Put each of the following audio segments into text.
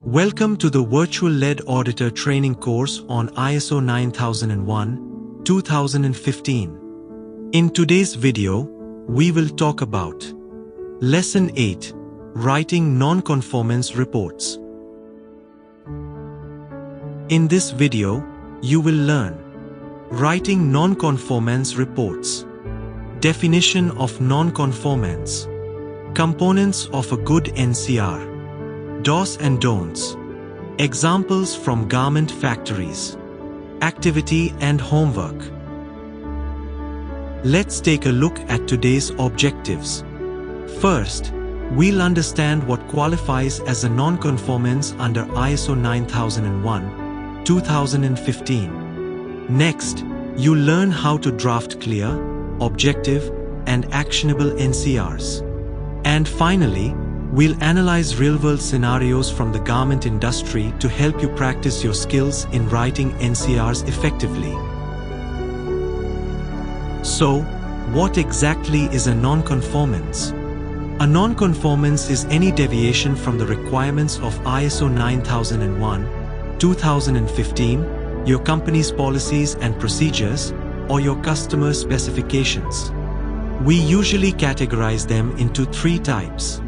Welcome to the Virtual Lead Auditor training course on ISO 9001-2015. In today's video, we will talk about Lesson 8, Writing Non-conformance Reports. In this video, you will learn Writing Non-conformance Reports, Definition of Non-conformance, Components of a good NCR, Do's and don'ts, examples from garment factories, activity and homework. Let's take a look at today's objectives. First, we'll understand what qualifies as a non-conformance under ISO 9001-2015. Next, you'll learn how to draft clear, objective, and actionable NCRs. And finally, we'll analyze real-world scenarios from the garment industry to help you practice your skills in writing NCRs effectively. So, what exactly is a non-conformance? A non-conformance is any deviation from the requirements of ISO 9001-2015, your company's policies and procedures, or your customer specifications. We usually categorize them into three types.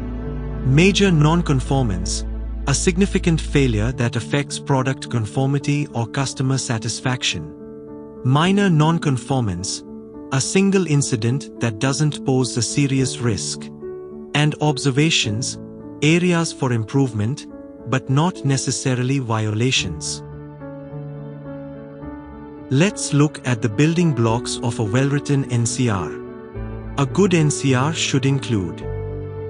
Major non-conformance, a significant failure that affects product conformity or customer satisfaction. Minor non-conformance, a single incident that doesn't pose a serious risk. And observations, areas for improvement, but not necessarily violations. Let's look at the building blocks of a well-written NCR. A good NCR should include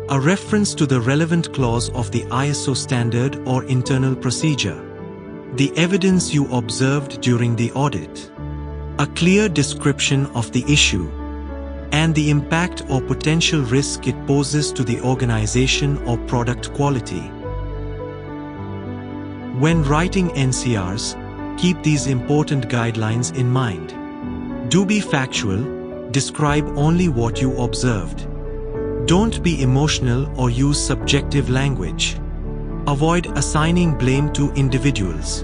a reference to the relevant clause of the ISO standard or internal procedure, the evidence you observed during the audit, a clear description of the issue, and the impact or potential risk it poses to the organization or product quality. When writing NCRs, keep these important guidelines in mind. Do be factual, describe only what you observed. Don't be emotional or use subjective language. Avoid assigning blame to individuals.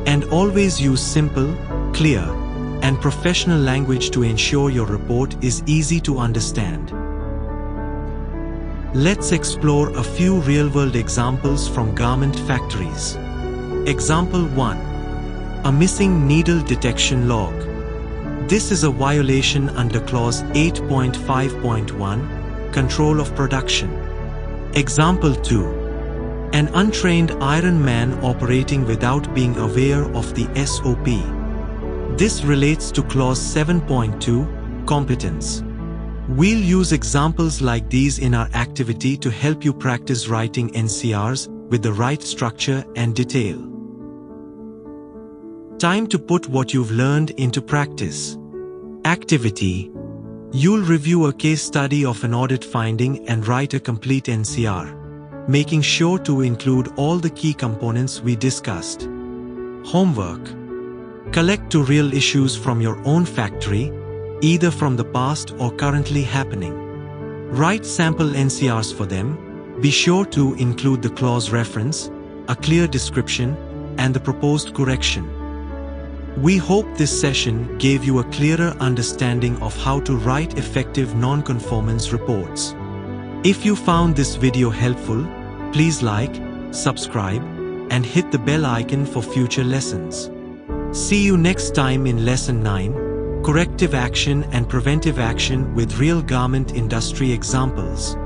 And always use simple, clear, and professional language to ensure your report is easy to understand. Let's explore a few real-world examples from garment factories. Example 1. A missing needle detection log. This is a violation under Clause 8.5.1, Control of Production. Example 2. An untrained iron man operating without being aware of the SOP. This relates to Clause 7.2, Competence. We'll use examples like these in our activity to help you practice writing NCRs with the right structure and detail. Time to put what you've learned into practice. Activity. You'll review a case study of an audit finding and write a complete NCR, making sure to include all the key components we discussed. Homework. Collect two real issues from your own factory, either from the past or currently happening. Write sample NCRs for them. Be sure to include the clause reference, a clear description, and the proposed correction. We hope this session gave you a clearer understanding of how to write effective non-conformance reports. If you found this video helpful, please like, subscribe, and hit the bell icon for future lessons. See you next time in Lesson 9, Corrective Action and Preventive Action with Real Garment Industry Examples.